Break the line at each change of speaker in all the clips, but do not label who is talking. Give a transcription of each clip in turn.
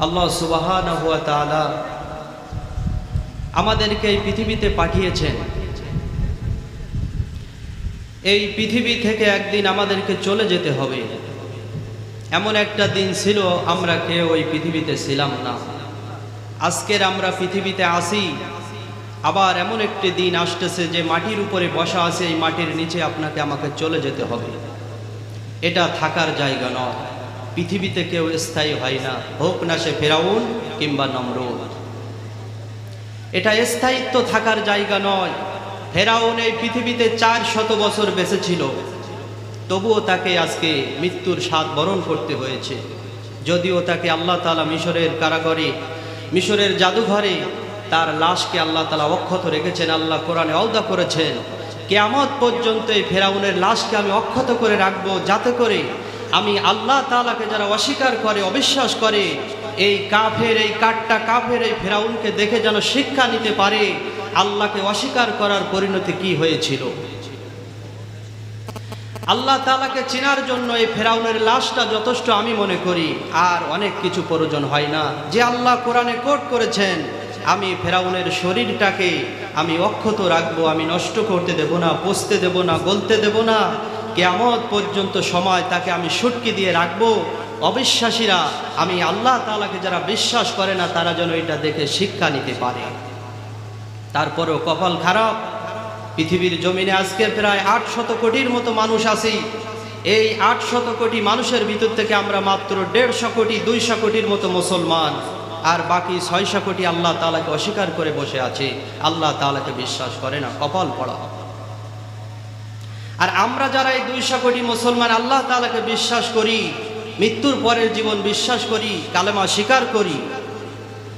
আল্লাহ সুবহানাহু ওয়া তাআলা আমাদেরকে এই পৃথিবীতে পাঠিয়েছেন। এই পৃথিবী থেকে একদিন আমাদেরকে চলে যেতে হবে। এমন একটা দিন ছিল আমরা কেউ ওই পৃথিবীতে ছিলাম না। আজকের আমরা পৃথিবীতে আসি, আবার এমন একটি দিন আসতেছে যে মাটির উপরে বসা আছে, এই মাটির নিচে আপনাকে আমাকে চলে যেতে হবে। এটা থাকার জায়গা নয়। পৃথিবীতে কেউ স্থায়ী হয় না, হোক না সে ফেরাউন কিংবা নমরুদ। এটা স্থায়িত্ব থাকার জায়গা নয়। ফেরাউন এই পৃথিবীতে 400 বছর বেঁচে ছিল, তবুও তাকে আজকে মৃত্যুর স্বাদ বরণ করতে হয়েছে। যদিও তাকে আল্লাহ তাআলা মিশরের কারাগারে, মিশরের জাদুঘরে তার লাশকে আল্লাহ তাআলা অক্ষত রেখেছেন। আল্লাহ কোরআনে ওয়াদা করেছেন, কিয়ামত পর্যন্ত এই ফেরাউনের লাশকে আমি অক্ষত করে রাখবো, যাতে করে আমি আল্লাহ তাআলাকে যারা অস্বীকার করে, অবিশ্বাস করে, এই কাফের, এই কাট্টা কাফের এই ফেরাউনকে দেখে যেন শিক্ষা নিতে পারে আল্লাহকে অস্বীকার করার পরিণতি কি হয়েছিল। আল্লাহ তাআলাকে চেনার জন্য এই ফেরাউনের লাশটা যথেষ্ট আমি মনে করি, আর অনেক কিছু প্রয়োজন হয় না। যে আল্লাহ কোরআনে কোট করেছেন, আমি ফেরাউনের শরীরটাকে আমি অক্ষত রাখবো, আমি নষ্ট করতে দেব না, পচতে দেব না, গলতে দেব না, কিয়ামত পর্যন্ত সময় তাকে আমি সুটকি দিয়ে রাখবো। অবিশ্বাসীরা, আমি আল্লাহ তাআলাকে যারা বিশ্বাস করে না, তারা যেন এটা দেখে শিক্ষা নিতে পারে। তারপরেও কপাল খারাপ, পৃথিবীর জমিনে আজকে প্রায় 800 কোটির মতো মানুষ আছি। এই 800 কোটি মানুষের ভিতর থেকে আমরা মাত্র 150 কোটি 200 কোটির মতো মুসলমান, আর বাকি 600 কোটি আল্লাহ তাআলাকে অস্বীকার করে বসে আছে, আল্লাহ তাআলাকে বিশ্বাস করে না। কপাল পড়া। আর আমরা যারা এই 200 কোটি মুসলমান আল্লাহ তাআলাকে বিশ্বাস করি, মৃত্যুর পরের জীবন বিশ্বাস করি, কালেমা স্বীকার করি,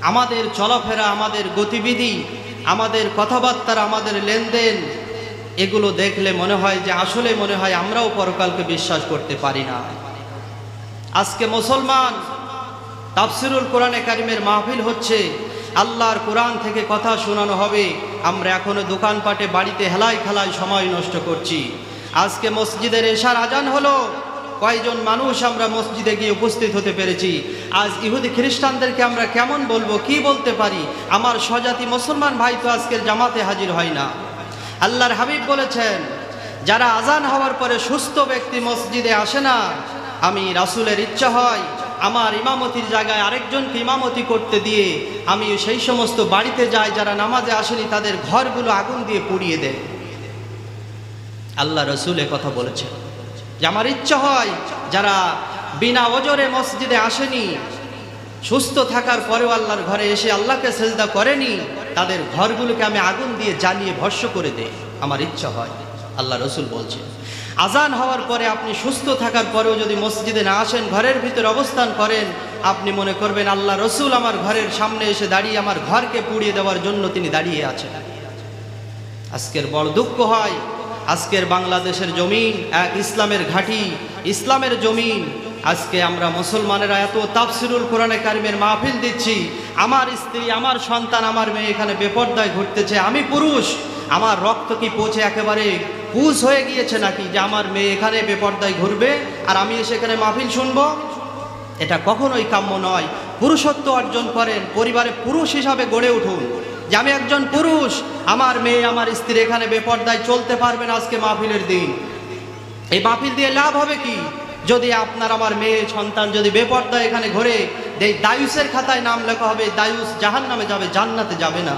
আমাদের চলাফেরা, আমাদের গতিবিধি, আমাদের কথাবার্তা, আমাদের লেনদেন, এগুলো দেখলে মনে হয় যে আসলে মনে হয় আমরাও পরকালকে বিশ্বাস করতে পারি না। আজকে মুসলমান, তাফসিরুল কোরআনে কারিমের মাহফিল হচ্ছে, আল্লাহর কোরআন থেকে কথা শোনানো হবে, আমরা এখনো দোকানপাটে, বাড়িতে হেলায় খেলায় সময় নষ্ট করছি। আজকে মসজিদের এশার আজান হলো, কয়জন মানুষ আমরা মসজিদে গিয়ে উপস্থিত হতে পেরেছি। আজ ইহুদি খ্রিস্টানদেরকে আমরা কেমন বলবো, কি বলতে পারি? আমার স্বজাতি মুসলমান ভাই তো আজকের জামাতে হাজির হয় না। আল্লাহর হাবিব বলেছেন, যারা আজান হওয়ার পরে সুস্থ ব্যক্তি মসজিদে আসে না, আমি রাসূলের ইচ্ছা হয় আমার ইমামতির জায়গায় আরেকজনকে ইমামতি করতে দিয়ে আমি সেই সমস্ত বাড়িতে যাই যারা নামাজে আসেনি, তাদের ঘরগুলো আগুন দিয়ে পুড়িয়ে দেয়। আল্লাহ রাসূল এ কথা বলেছেন যে আমার ইচ্ছা হয় যারা বিনা ওজরে মসজিদে আসেনি, সুস্থ থাকার পরেও আল্লাহর ঘরে এসে আল্লাহকে সেজদা করেনি, তাদের ঘরগুলোকে আমি আগুন দিয়ে জ্বালিয়ে ভস্ম করে দেই, আমার ইচ্ছা হয়। আল্লাহ রাসূল বলছেন, আজান হওয়ার পরে আপনি সুস্থ থাকার পরেও যদি মসজিদে না আসেন, ঘরের ভিতরে অবস্থান করেন, আপনি মনে করবেন আল্লাহ রাসূল আমার ঘরের সামনে এসে দাঁড়িয়ে আমার ঘরকে পুড়িয়ে দেওয়ার জন্য তিনি দাঁড়িয়ে আছেন। আজকের বড় দুঃখ হয়, আজকের বাংলাদেশের জমিন এক ইসলামের ঘাঁটি, ইসলামের জমিন, আজকে আমরা মুসলমানেরা এত তাফসিরুল কোরআনে কারিমের মাহফিল দিচ্ছি, আমার স্ত্রী, আমার সন্তান, আমার মেয়ে এখানে বেপরদায় ঘুরতেছে, আমি পুরুষ, আমার রক্ত কি পৌঁছে একেবারে পুষ হয়ে গিয়েছে নাকি যে আমার মেয়ে এখানে বেপরদায় ঘুরবে আর আমি এসে এখানে মাহফিল শুনবো? এটা কখনোই কাম্য নয়। পুরুষত্ব অর্জন করেন, পরিবারে পুরুষ হিসাবে গড়ে উঠুন, যে আমি একজন পুরুষ, আমার মেয়ে, আমার স্ত্রী এখানে বেপরদায় চলতে পারবেন আজকে মাহফিলের দিন। এই মাহফিল দিয়ে লাভ হবে কি? যদি আপনার আমার মেয়ে সন্তান যদি বেপরদায় এখানে ঘুরে, এই দায়ুসের খাতায় নাম লেখা হবে, দায়ুস জাহান্নামে যাবে, জান্নাতে যাবে না।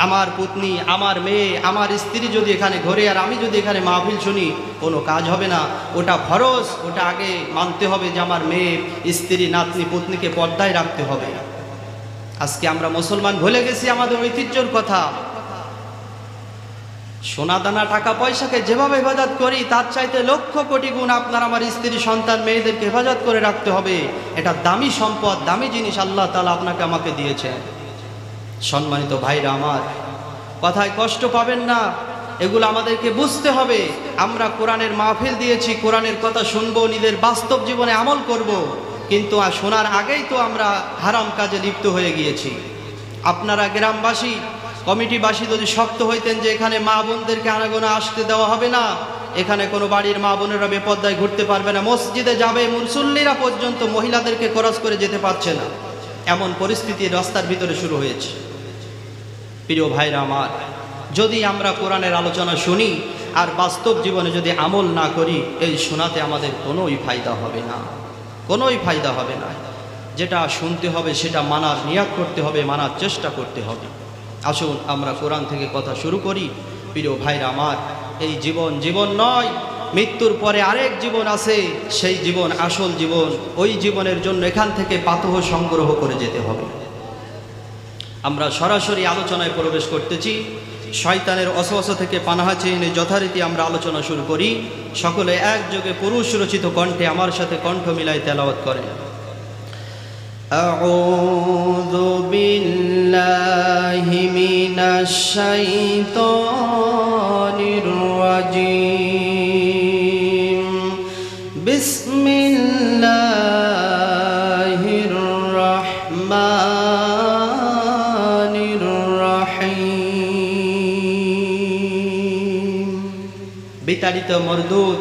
আমার পত্নী, আমার মেয়ে, আমার স্ত্রী যদি এখানে ঘুরে আর আমি যদি এখানে মাহফিল শুনি, কোনো কাজ হবে না। ওটা ফরজ, ওটা আগে মানতে হবে যে আমার মেয়ে, স্ত্রী, নাতনি, পত্নীকে পর্দায় রাখতে হবে। আজকে আমরা মুসলমান ভুলে গেছি আমাদের ঐতিহ্যর কথা। সোনা দানা টাকা পয়সাকে যেভাবে হেফাজত করি, তার চাইতে লক্ষ কোটি গুণ আপনার আমার স্ত্রী, সন্তান, মেয়েদেরকে হেফাজত করে রাখতে হবে। এটা দামি সম্পদ, দামি জিনিস আল্লাহ তাআলা আপনাকে আমাকে দিয়েছেন। সম্মানিত ভাইরা আমার, কথায় কষ্ট পাবেন না, এগুলো আমাদেরকে বুঝতে হবে। আমরা কোরআনের মাহফিল দিয়েছি, কোরআনের কথা শুনবো, নিজের বাস্তব জীবনে আমল করব, কিন্তু শোনার আগেই তো আমরা হারাম কাজে লিপ্ত হয়ে গিয়েছি। আপনারা গ্রামবাসী, কমিটিবাসী যদি শক্ত হইতেন যে এখানে মা বোনদেরকে আনাগোনা আসতে দেওয়া হবে না, এখানে কোনো বাড়ির মা বোনেরা বেপর্দায় ঘুরতে পারবে না, মসজিদে যাবে মুসল্লিরা পর্যন্ত মহিলাদেরকে খরচ করে যেতে পারছে না, এমন পরিস্থিতি রাস্তার ভিতরে শুরু হয়েছে। প্রিয় ভাইরা আমার, যদি আমরা কোরআনের আলোচনা শুনি আর বাস্তব জীবনে যদি আমল না করি, এই শোনাতে আমাদের কোনোই ফায়দা হবে না, কোনোই ফায়দা হবে না। যেটা শুনতে হবে সেটা মানার নিয়াত করতে হবে, মানার চেষ্টা করতে হবে। আসুন আমরা কোরআন থেকে কথা শুরু করি। প্রিয় ভাইরা আমার, এই জীবন জীবন নয়, মৃত্যুর পরে আরেক জীবন আছে, সেই জীবন আসল জীবন। ওই জীবনের জন্য এখান থেকে পাথর সংগ্রহ করে যেতে হবে। আমরা সরাসরি আলোচনায় প্রবেশ করতেছি। শয়তানের ওয়াসওয়াসা থেকে পানাহা চেয়ে নিয়ে যথারীতি আমরা আলোচনা শুরু করি। সকলে একযোগে পুরুষ রচিত কণ্ঠে আমার সাথে কণ্ঠ মিলাই তেলাওয়াত করেন। আউযু বিল্লাহি মিনাশ শাইতানির রাজীম। বিসমিল্লাহির রাহমানির রাহিম। বিতাড়িত মরদুদ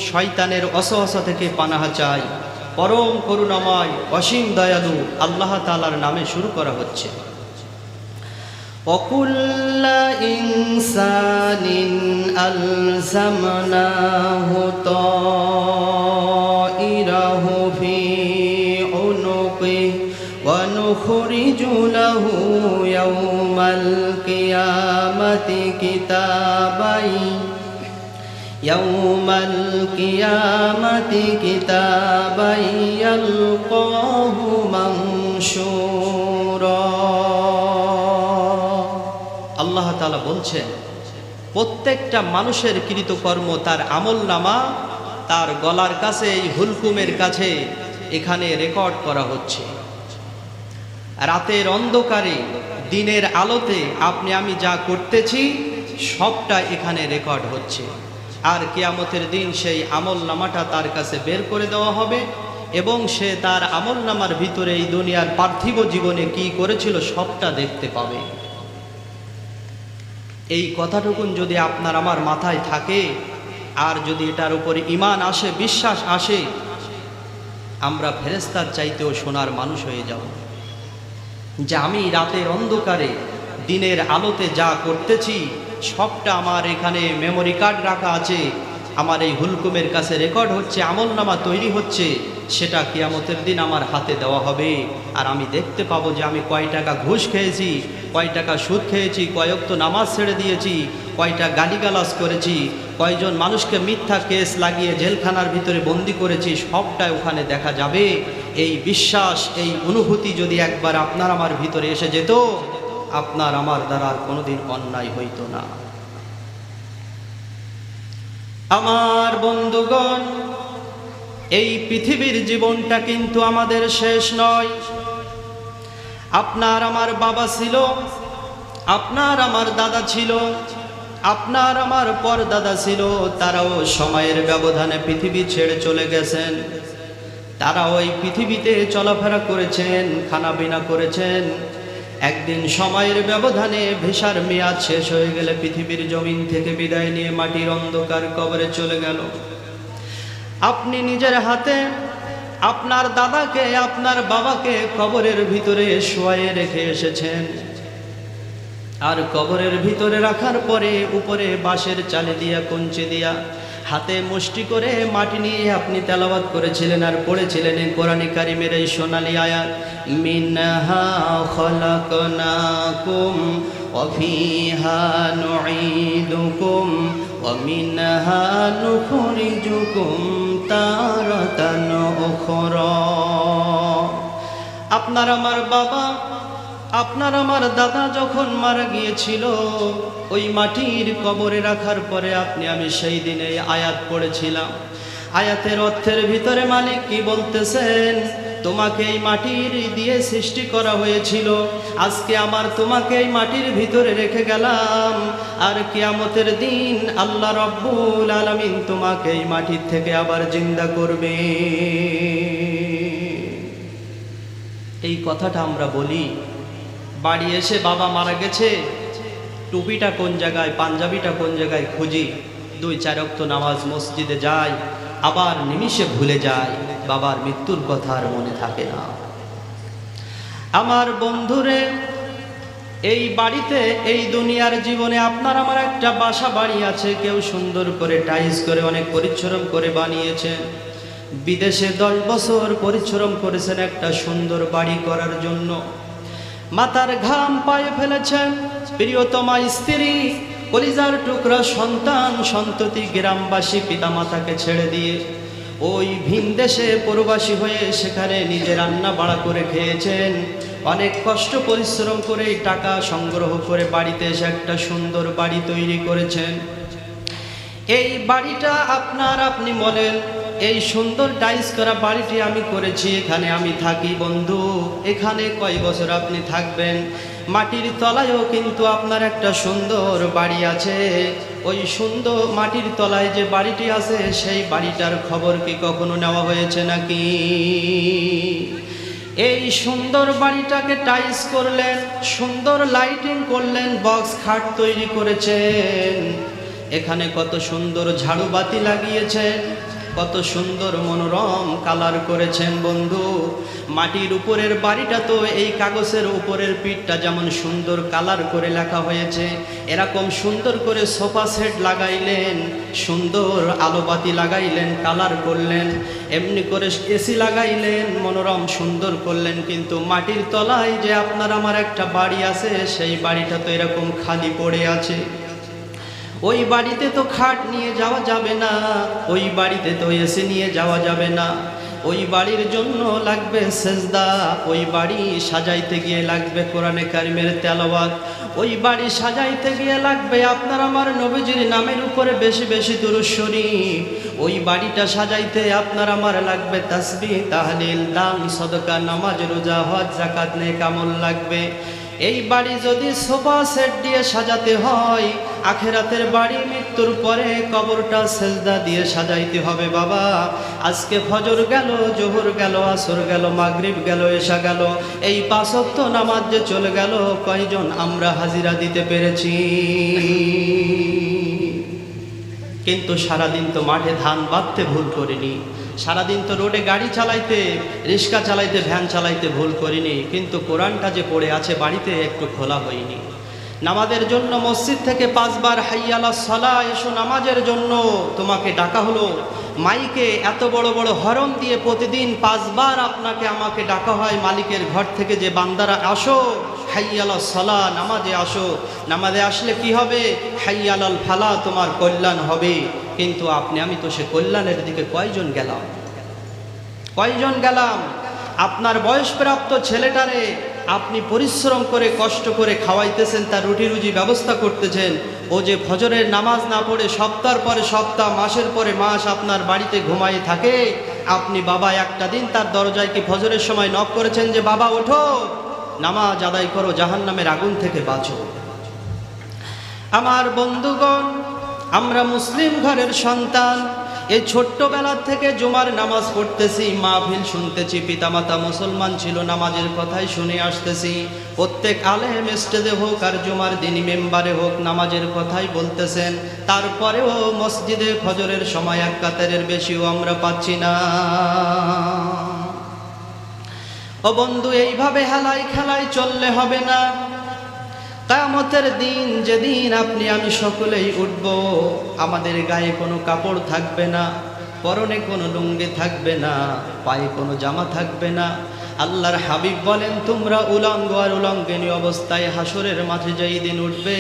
শয়তানের ওয়াসওয়াসা থেকে পানাহা চাই। পরম করুণাময় অসীম দয়ালু আল্লাহ তাআলার নামে শুরু করা হচ্ছে। ওয়াকুল্লা ইনসানিন আলজামনাহু তাইরাহু ফি উনুকিহি ওয়া নুখরিজু লাহু ইয়াওমাল কিয়ামাতি কিতাবাই يوم القيامة كتابا يلقاه منشورا। আল্লাহ তাআলা বলছেন, প্রত্যেকটা মানুষের কৃতকর্ম তার আমলনামা তার গলার কাছে, এই হুলকুমের কাছে এখানে রেকর্ড করা হচ্ছে। রাতের অন্ধকারে দিনের আলোতে আপনি আমি যা করতেছি সবটা এখানে রেকর্ড হচ্ছে। আর কিয়ামতের দিন সেই আমলনামাটা তার কাছে বের করে দেওয়া হবে এবং সে তার আমলনামার ভিতরে এই দুনিয়ার পার্থিব জীবনে কি করেছিল সবটা দেখতে পাবে। এই কথাটুকুন যদি আপনার আমার মাথায় থাকে আর যদি এটার উপরে ঈমান আসে, বিশ্বাস আসে, আমরা ফেরেশতার চাইতেও সোনার মানুষ হয়ে যাব। যে আমি রাতের অন্ধকারে দিনের আলোতে যা করতেছি সবটা আমার এখানে মেমোরি কার্ড রাখা আছে, আমার এই হুলকুমের কাছে রেকর্ড হচ্ছে, আমলনামা তৈরি হচ্ছে, সেটা কিয়ামতের দিন আমার হাতে দেওয়া হবে। আর আমি দেখতে পাবো যে আমি কয় টাকা ঘুষ খেয়েছি, কয় টাকা সুদ খেয়েছি, কয় ওয়াক্ত নামাজ ছেড়ে দিয়েছি, কয়টা গালিগালাজ করেছি, কয়জন মানুষকে মিথ্যা কেস লাগিয়ে জেলখানার ভিতরে বন্দি করেছি, সবটাই ওখানে দেখা যাবে। এই বিশ্বাস, এই অনুভূতি যদি একবার আপনার আমার ভিতরে এসে যেত, আপনার আমার দ্বারা আর কোনোদিন অন্যায় হইতো না। আমার বন্ধুগণ, এই পৃথিবীর জীবনটা কিন্তু আমাদের শেষ নয়। আপনার আমার বাবা ছিল, আপনার আমার দাদা ছিল, আপনার আমার পরদাদা ছিল, তারাও সময়ের ব্যবধানে পৃথিবী ছেড়ে চলে গেছেন। তারাও এই পৃথিবীতে চলাফেরা করেছেন, খানাপিনা করেছেন। একদিন সময়ের ব্যবধানে ভিসার মেয়াদ শেষ হয়ে গেলে পৃথিবীর জমিন থেকে বিদায় নিয়ে মাটির অন্ধকার কবরে চলে গেল। আপনি নিজের হাতে আপনার দাদাকে, আপনার বাবাকে কবরের ভিতরে শোয়ায়ে রেখে এসেছেন। আর কবরের ভিতরে রাখার পরে উপরে বাঁশের চালে দিয়া, কঞ্চি দিয়া, হাতে মুষ্টি করে মাটি নিয়ে আপনি তেলাওয়াত করেছিলেন আর পড়েছিলেন এই কোরআন কারীমের এই সোনালী আয়াত, মিনহা খলাকনাকুম ওয়া ফিহা নুঈদুকুম ওয়া মিনহা নুখরিজুকুম তারাতান উখরা। আপনার আমার বাবা, আপনার আমার দাদা যখন মারা গিয়েছিল, ওই মাটির কবরে রাখার পরে আপনি আমি সেই দিনে আয়াত পড়েছিলাম। আয়াতের অর্থের ভিতরে মালিক কি বলতেছেন, তোমাকে এই মাটির দিয়ে সৃষ্টি করা হয়েছিল, আজকে আমার তোমাকে এই মাটির ভিতরে রেখে গেলাম, আর কিয়ামতের দিন আল্লাহ রব্বুল আলামিন তোমাকে এই মাটির থেকে আবার জিন্দা করবে। এই কথাটা আমরা বলি, বাড়ি এসে বাবা মারা গেছে, টুপিটা কোন জায়গায়, পাঞ্জাবিটা কোন জায়গায় খুঁজি, 2-4 ওয়াক্ত নামাজ মসজিদে যাই, আবার নিমিষে ভুলে যায়, বাবার মৃত্যুর কথা আর মনে থাকে না। আমার বন্ধুরে, এই বাড়িতে, এই দুনিয়ার জীবনে আপনার আমার একটা বাসা বাড়ি আছে। কেউ সুন্দর করে টাইলস করে অনেক পরিশ্রম করে বানিয়েছেন। বিদেশে 10 বছর পরিশ্রম করেছেন একটা সুন্দর বাড়ি করার জন্য। মাথার ঘাম পায়ে ফেলেছেন। প্রিয়তমা স্ত্রী, কলিজার টুকরা সন্তান সন্ততি, গ্রামবাসী পিতামাতাকে ছেড়ে দিয়ে ওই ভিন দেশে প্রবাসী হয়ে সেখানে নিজে রান্না বাড়া করে খেয়েছেন। অনেক কষ্ট পরিশ্রম করে টাকা সংগ্রহ করে বাড়িতে এসে একটা সুন্দর বাড়ি তৈরি করেছেন। এই বাড়িটা আপনি বলেন, এই সুন্দর টাইলস করা বাড়িটি আমি করেছি, এখানে আমি থাকি। বন্ধু, এখানে কয় বছর আপনি থাকবেন? মাটির তলায়ও কিন্তু আপনার একটা সুন্দর বাড়ি আছে। ওই সুন্দর মাটির তলায় যে বাড়িটি আছে, সেই বাড়িটার খবর কি কখনো নেওয়া হয়েছে নাকি? এই সুন্দর বাড়িটাকে টাইলস করলেন, সুন্দর লাইটিং করলেন, বক্স খাট তৈরি করেছেন। এখানে কত সুন্দর ঝাড়ুবাতি লাগিয়েছেন, কত সুন্দর মনোরম কালার করেছেন। বন্ধু, মাটির উপরের বাড়িটা তো এই কাগজের উপরের পিঠটা যেমন সুন্দর কালার করে লেখা হয়েছে, এরকম সুন্দর করে সোফা সেট লাগাইলেন, সুন্দর আলোবাতি লাগাইলেন, কালার করলেন, এমনি করে এসি লাগাইলেন, মনোরম সুন্দর করলেন। কিন্তু মাটির তলায় যে আপনার আমার একটা বাড়ি আছে, সেই বাড়িটা তো এরকম খালি পড়ে আছে। ওই বাড়িতে তো খাট নিয়ে যাওয়া যাবে না, ওই বাড়িতে তো এসে নিয়ে যাওয়া যাবে না। ওই বাড়ির জন্য লাগবে সেজদা, ওই বাড়ি সাজাইতে গিয়ে লাগবে কোরআনে কারিমের তেলাওয়াত, ওই বাড়ি সাজাইতে গিয়ে লাগবে আপনার আমার নবীজির নামের উপরে বেশি বেশি দুরূদ শরীফ, ওই বাড়িটা সাজাইতে আপনার আমার লাগবে তাসবিহ, তাহলিল, দান, সদকা, নামাজ, রোজা, হজ, যাকাত, নেক আমল লাগবে। এই বাড়ি যদি সোফা সেট দিয়ে সাজাতে হয়, আখেরাতের বাড়ি মৃত্যুর পরে কবরটা সেজদা দিয়ে সাজাইতে হবে। বাবা, আজকে ফজর গেল, জোহর গেল, আসর গেল, মাগরিব গেল, এশা গেল, এই 5 ওয়াক্ত নামাজ যে চলে গেল, কয়জন আমরা হাজিরা দিতে পেরেছি? কিন্তু সারাদিন তো মাঠে ধান বাঁধতে ভুল করিনি, সারাদিন তো রোডে গাড়ি চালাইতে, রিক্সা চালাইতে, ভ্যান চালাইতে ভুল করিনি। কিন্তু কোরআনটা যে পড়ে আছে বাড়িতে, একটু খোলা হয়নি। নামাজের জন্য মসজিদ থেকে 5 বার হাইয়া আলাস সালাহ, এসো নামাজের জন্য তোমাকে ডাকা হলো। মাইকে এত বড় বড় হরন দিয়ে প্রতিদিন 5 বার আপনাকে আমাকে ডাকা হয় মালিকের ঘর থেকে, যে বান্দারা আসো, হাইয়া আলাস সালাহ, নামাজে আসো। নামাজে আসলে কি হবে? হাইয়া আলাল ফালাহ, তোমার কল্যাণ হবে। কিন্তু আমি তো সে কল্যাণের দিকে কয়জন গেলাম? কয়জন গেলাম? আপনার বয়সপ্রাপ্ত ছেলেটারে আপনি পরিশ্রম করে কষ্ট করে খাওয়াইতেছেন, তার রুটি রুজি ব্যবস্থা করতেছেন। ও যে ফজরের নামাজ না পড়ে সপ্তাহের পরে সপ্তাহ, মাসের পরে মাস আপনার বাড়িতে ঘুমাই থাকে, আপনি বাবা একটা দিন তার দরজায় কি ফজরের সময় নক করেছেন যে বাবা ওঠো, নামাজ আদায় করো, জাহান্নামের আগুন থেকে বাঁচো? আমার বন্ধুগণ, আমরা মুসলিম ঘরের সন্তান। এই ছোট্টবেলা থেকে জুমার নামাজ পড়তেছি, মাহফিল শুনতেছি, পিতামাতা মুসলমান ছিল, নামাজের কথাই শুনে আসতেছি। প্রত্যেক আলেম স্টেজে হোক আর জুমার দিনই মেম্বারে হোক, নামাজের কথাই বলতেছেন। তারপরেও মসজিদে ফজরের সময় 1 কাতারের বেশিও আমরা পাচ্ছি না। ও বন্ধু, এইভাবে হেলাই খেলাই চললে হবে না। কিয়ামতের দিন, যেদিন আপনি আমি সকলেই উঠব, আমাদের গায়ে কোনো কাপড় থাকবে না, পরনে কোনো লুঙ্গি থাকবে না, পায়ে কোনো জামা থাকবে না। আল্লাহর হাবিব বলেন, তোমরা উলঙ্গ আর উলঙ্গিনী অবস্থায় হাসরের মাঠে যেই দিন উঠবে,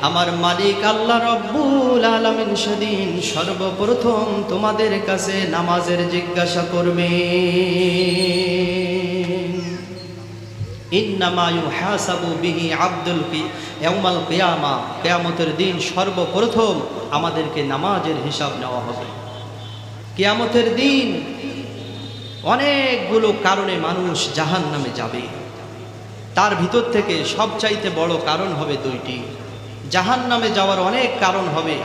আমার মালিক আল্লাহ রব্বুল আলামিন সেদিন সর্বপ্রথম তোমাদের কাছে নামাজের জিজ্ঞাসা করবে। ইন্নামা ইউহাসাবু বিহি আব্দুল ইয়াউমাল কিয়ামা, কিয়ামতের দিন সর্বপ্রথম আমাদেরকে নামাজের হিসাব নেওয়া হবে। কিয়ামতের দিন অনেকগুলো কারণে মানুষ জাহান্নামে যাবে। তার ভিতর থেকে সবচাইতে বড় কারণ হবে 2টি। জাহান্নামে যাওয়ার অনেক কারণ হবে,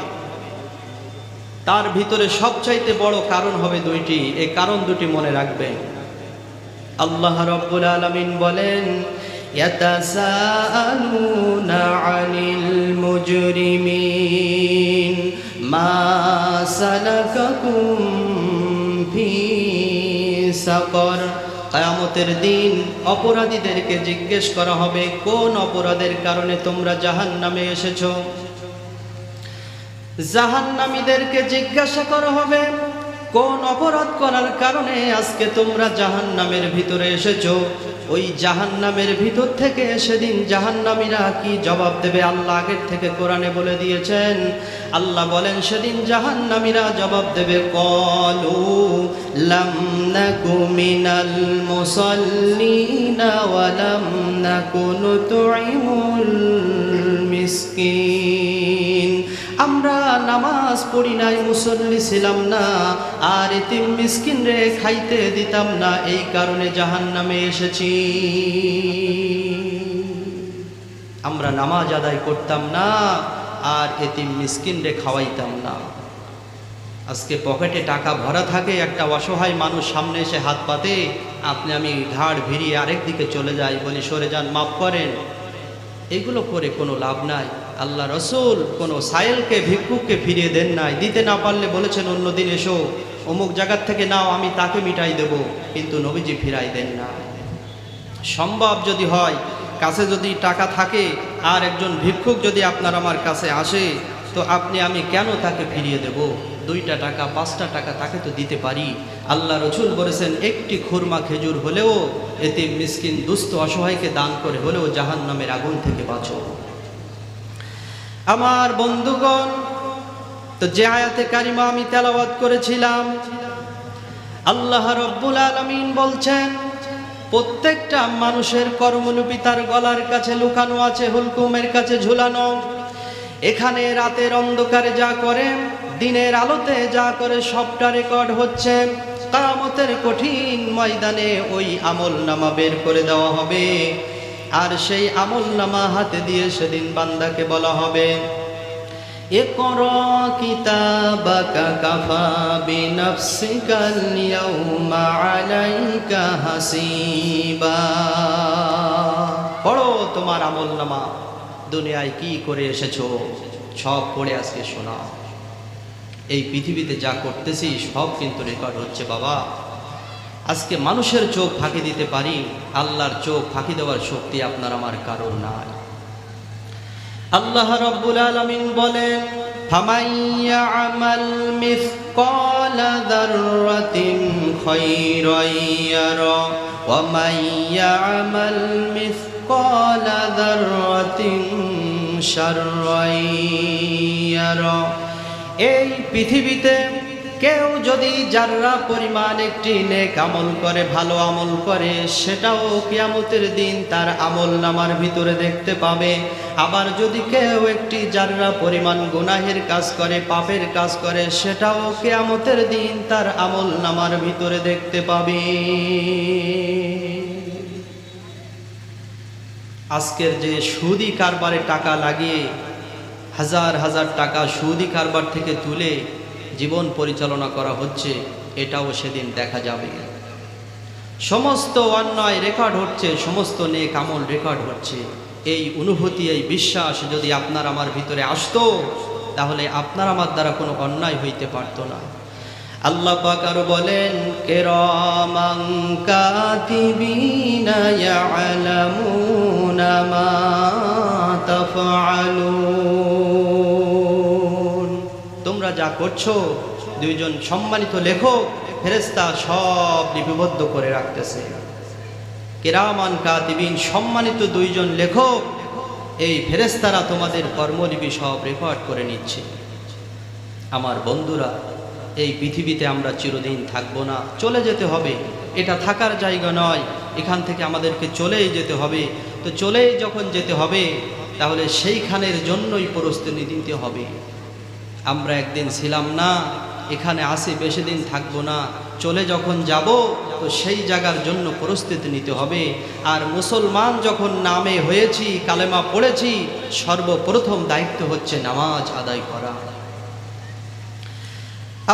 তার ভিতরে সবচাইতে বড় কারণ হবে 2টি। এই কারণ 2টি মনে রাখবেন। আল্লাহ রাব্বুল আলামিন বলেন, ইয়াতাসাআলুনা আনিল মুজরিমিন মা সালাকাকুম ফি সাকর। কিয়ামতের দিন অপরাধীদেরকে জিজ্ঞেস করা হবে, কোন অপরাধের কারণে তোমরা জাহান্নামে এসেছো? জাহান্নামীদেরকে জিজ্ঞাসা করা হবে, কোন অপরাধ করার কারণে আজকে তোমরা জাহান্নামের ভিতরে এসেছো? ওই জাহান্নামের ভিতর থেকে সেদিন জাহান্নামীরা কি জবাব দেবে? আল্লাহ আগের থেকে কোরআনে বলে দিয়েছেন। আল্লাহ বলেন সেদিন জাহান্নামীরা জবাব দেবে, ক্বালু লাম নাকু মিনাল মুসাল্লিনা ওয়া লাম নাকু নুতঈমুল মিসকিন। আমরা নামাজ পড়ি নাই, মুসল্লি ছিলাম না, আর এতিম মিসকিন রে খাইতে দিতাম না, এই কারণে জাহান্নামে এসেছি। আমরা নামাজ আদায় করতাম না আর এতিম মিসকিন রে খাওয়াইতাম না। আজকে পকেটে টাকা ভরা থাকে, একটা অসহায় মানুষ সামনে এসে হাত পাতে, আপনি আমি ঘাড় ভিড়িয়ে আরেক দিকে চলে যাই, বলি সরে যান, মাফ করেন। এগুলো করে কোনো লাভ নাই। আল্লাহ রসুল কোনো সায়েলকে, ভিক্ষুককে ফিরিয়ে দেন নাই। দিতে না পারলে বলেছেন অন্যদিন এসো, অমুক জায়গার থেকে নাও, আমি তাকে মিটাই দেব, কিন্তু নবীজি ফিরাই দেন না। সম্ভব যদি হয়, কাছে যদি টাকা থাকে আর একজন ভিক্ষুক যদি আপনার আমার কাছে আসে, তো আপনি আমি কেন তাকে ফিরিয়ে দেব? 2টা টাকা 5টা টাকা তাকে তো দিতে পারি। আল্লাহ রসুল বলেছেন একটি খুরমা খেজুর হলেও এতিম মিসকিন দুস্থ অসহায়কে দান করে হলেও জাহান্নামের আগুন থেকে বাঁচো। আমার বন্ধুগণ, তো যে আয়াতে কারিমা আমি তেলাওয়াত করেছিলাম, আল্লাহ রব্বুল আলামিন বলছেন প্রত্যেকটা মানুষের কর্মলিপি তার গলার কাছে লুকানো আছে, হুলকুমের কাছে ঝুলানো। এখানে রাতের অন্ধকারে যা করে, দিনের আলোতে যা করে, সবটা রেকর্ড হচ্ছে। কিয়ামতের কঠিন ময়দানে ওই আমলনামা বের করে দেওয়া হবে, আর সেই আমলনামা হাতে দিয়ে সেদিন বান্দাকে বলা হবে, ইকরা কিতাবাকা কাফা বিনাফসিকাল ইয়াউমা আলাইকা হাসিবা। পড়ো তোমার আমলনামা, দুনিয়ায় কি করে এসেছো সব পড়ে আজকে শোনাও। এই পৃথিবীতে যা করতেছি সব কিন্তু রেকর্ড হচ্ছে বাবা। আজকে মানুষের চোখ ফাঁকি দিতে পারি, আল্লাহর চোখ ফাঁকি দেওয়ার শক্তি আপনার আমার কারণ নাই। আল্লাহ রাব্বুল আলামিন বলেন, ফামান ইয়ামাল মিসকালা যাররাতিন খায়রান ইয়ারা ওয়া মান ইয়ামাল মিসকালা যাররাতিন শাররান ইয়ারা। এই পৃথিবীতে কেউ যদি যাররা পরিমাণ একটি নেক আমল করে, ভালো আমল করে, সেটাও কিয়ামতের দিন তার আমলনামার ভিতরে দেখতে পাবে। আবার যদি কেউ একটি যাররা পরিমাণ গুনাহের কাজ করে, পাপের কাজ করে, সেটাও কিয়ামতের দিন তার আমলনামার ভিতরে দেখতে পাবে। আজকের যে সুদি কারবারে টাকা লাগিয়ে হাজার হাজার টাকা সুদি কারবার থেকে তুলে জীবন পরিচালনা করা হচ্ছে, এটাও সেদিন দেখা যাবে। সমস্ত অন্যায় রেকর্ড হচ্ছে, সমস্ত নেক আমল রেকর্ড হচ্ছে। এই অনুভূতি, এই বিশ্বাস যদি আপনার আমার ভিতরে আসতো, তাহলে আপনার আমার দ্বারা কোনো অন্যায় হইতে পারত না। আল্লাহ পাক আরো বলেন, কিরামান কাতিবিনা ইয়ালামুনা মা তাফআলুন। তোমরা যা করছো, 2জন সম্মানিত লেখক ফেরেশতা সব লিপিবদ্ধ করে রাখতেছে। কিরামান কাতিবিন, সম্মানিত 2জন লেখক, এই ফেরেশতারা তোমাদের কর্মলিপি সব রেকর্ড করে নিচ্ছে। আমার বন্ধুরা, এই পৃথিবীতে আমরা চিরদিন থাকবো না, চলে যেতে হবে। এটা থাকার জায়গা নয়, এখান থেকে আমাদেরকে চলেই যেতে হবে। তো চলেই যখন যেতে হবে, তাহলে সেইখানের জন্যই প্রস্তুতি নিতে হবে। আমরা একদিন ছিলাম না, এখানে আসি, বেশি দিন থাকবো না, চলে যখন যাব, তো সেই জায়গার জন্য প্রস্তুতি নিতে হবে। আর মুসলমান যখন নামে হয়েছি, কালেমা পড়েছি, সর্বপ্রথম দায়িত্ব হচ্ছে নামাজ আদায় করা।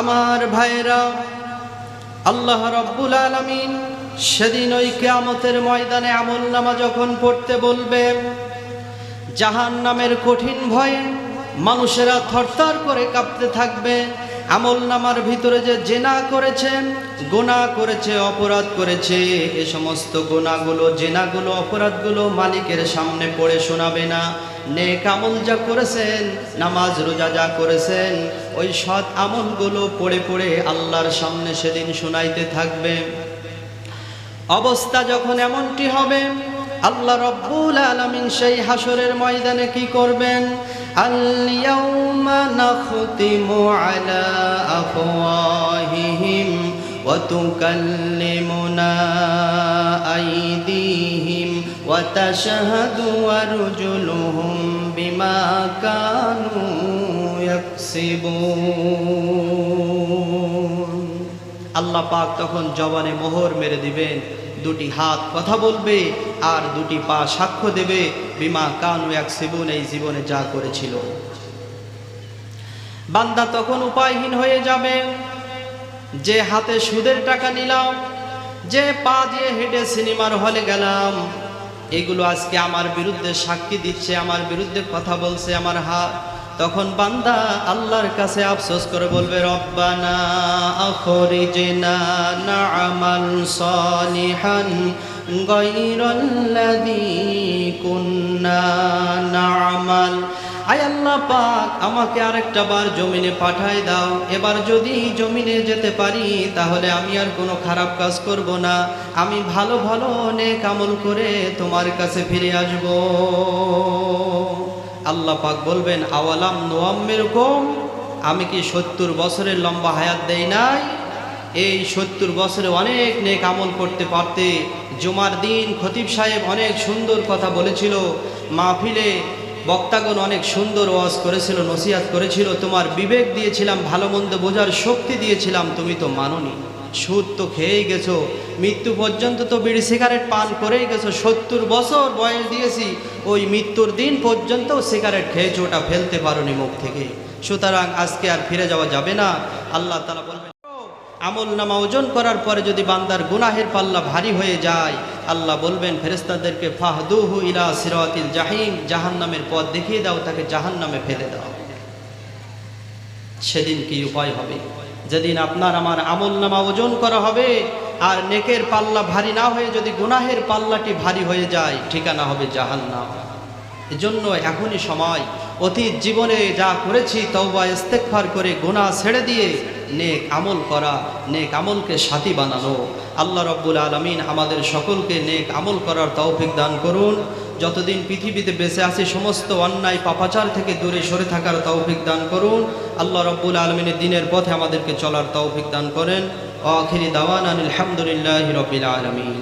আমার ভাইরা, আল্লাহ রাব্বুল আলামিন সেদিন ওই কিয়ামতের ময়দানে আমলনামা যখন পড়তে বলবে, জাহান্নামের কঠিন ভয়ে মানুষেরা থরথর করে কাঁপতে থাকবে। আমল নামার ভিতরে যে জেনা করেছে, গুনাহ করেছে, অপরাধ করেছে, এ সমস্ত গুনাহগুলো, জেনাগুলো, অপরাধগুলো মালিকের সামনে পড়ে শোনাবে না। নেক আমল যা করেছেন, নামাজ রোজা যা করেছেন, ওই সৎ আমলগুলো পড়ে পড়ে আল্লাহর সামনে সেদিন শোনাইতে থাকবে। অবস্থা যখন এমনটি হবে, আল্লাহ রব্বুল আলামিন সেই হাসরের ময়দানে কি করবেন? আল-ইয়াউমা নাখতিমু আলা আফওয়াহিহিম ওয়া তুকাল্লিমুনা আইদিহিম ওয়া তাশহাদু আরজুলুহুম বিমা কানু ইয়াকসিবুন। আল্লাহ পাক তখন জবানে মোহর মেরে দিবেন, দুটি হাত কথা বলবে আর দুটি পা সাক্ষ্য দেবে, বিমা কানু ইয়াকসিবুন, এই জীবনে যা করেছিল। বান্দা তখন উপায়হীন হয়ে যাবে, যে হাতে সুদের টাকা নিলাম, যে পা দিয়ে হেঁটে সিনেমার হলে গেলাম, এগুলো আজকে আমার বিরুদ্ধে সাক্ষী দিচ্ছে, আমার বিরুদ্ধে কথা বলছে আমার হাত। তখন বান্দা আল্লাহর কাছে আফসোস করে বলবে, রব্বানা আখরিজনা না'মাল সালিহান গায়রাল্লাযী কুন্না না'মাল। আয় আল্লাহ পাক, আমাকে আরেকটা বার জমিনে পাঠায় দাও। এবার যদি জমিনে যেতে পারি তাহলে আমি আর কোনো খারাপ কাজ করব না, আমি ভালো ভালো নেক আমল করে তোমার কাছে ফিরে আসব। আল্লাহ পাক বলবেন, আওয়ালাম নুআম্মিরকুম, আমি কি 70 বছরের লম্বা হায়াত দেই নাই? এই 70 বছরে অনেক নেক আমল করতে পারতে। জুমার দিন খতিব সাহেব অনেক সুন্দর কথা বলেছিল, মাহফিলে বক্তাগণ অনেক সুন্দর ওয়াজ করেছিল, নসিহত করেছিল, তোমার বিবেক দিয়েছিলাম, ভালো মন্দ বোঝার শক্তি দিয়েছিলাম, তুমি তো মানোনি। সুদ তো খেয়েই গেছো, মৃত্যু পর্যন্ত তো বিড়ি সিগারেট পান করেই গেছো। 70 বছর বয়স দিয়েছি, ওই মৃত্যুর দিন পর্যন্ত সিগারেট খেয়েছো, ওটা ফেলতে পারোনি মুখ থেকে। সুতরাং আজকে আর ফিরে যাওয়া যাবে না। আল্লাহ তাআলা বলবেন, আমল নামা ওজন করার পরে যদি বান্দার গুনাহের পাল্লা ভারী হয়ে যায়, আল্লাহ বলবেন ফেরেশতাদেরকে, ফাহদুহু ইলা সিরাতিল জাহিম, জাহান্নামের পথ দেখিয়ে দাও, তাকে জাহান্নামে ফেলে দাও। সেদিন কি উপায় হবে? যেদিন আপনার আমার আমল নামা ওজন করা হবে, আর নেকের পাল্লা ভারী না হয়ে যদি গুনাহের পাল্লাটি ভারী হয়ে যায়, ঠিকানা হবে জাহান্নাম। এজন্য এখনই সময়, অতীত জীবনে যা করেছি তওবা ইস্তেগফার করে গুনাহ ছেড়ে দিয়ে নেক আমল করা, নেক আমলকে সাথী বানানো। আল্লাহ রাব্বুল আলামিন আমাদের সকলকে নেক আমল করার তৌফিক দান করুন। যতদিন পৃথিবীতে বেঁচে আছি সমস্ত অন্যায় পাপাচার থেকে দূরে সরে থাকার তৌফিক দান করুন। আল্লাহ রাব্বুল আলামিনের দ্বীনের পথে আমাদেরকে চলার তৌফিক দান করেন। আখিরি দাওয়ানা আলহামদুলিল্লাহি রাব্বিল আলামিন।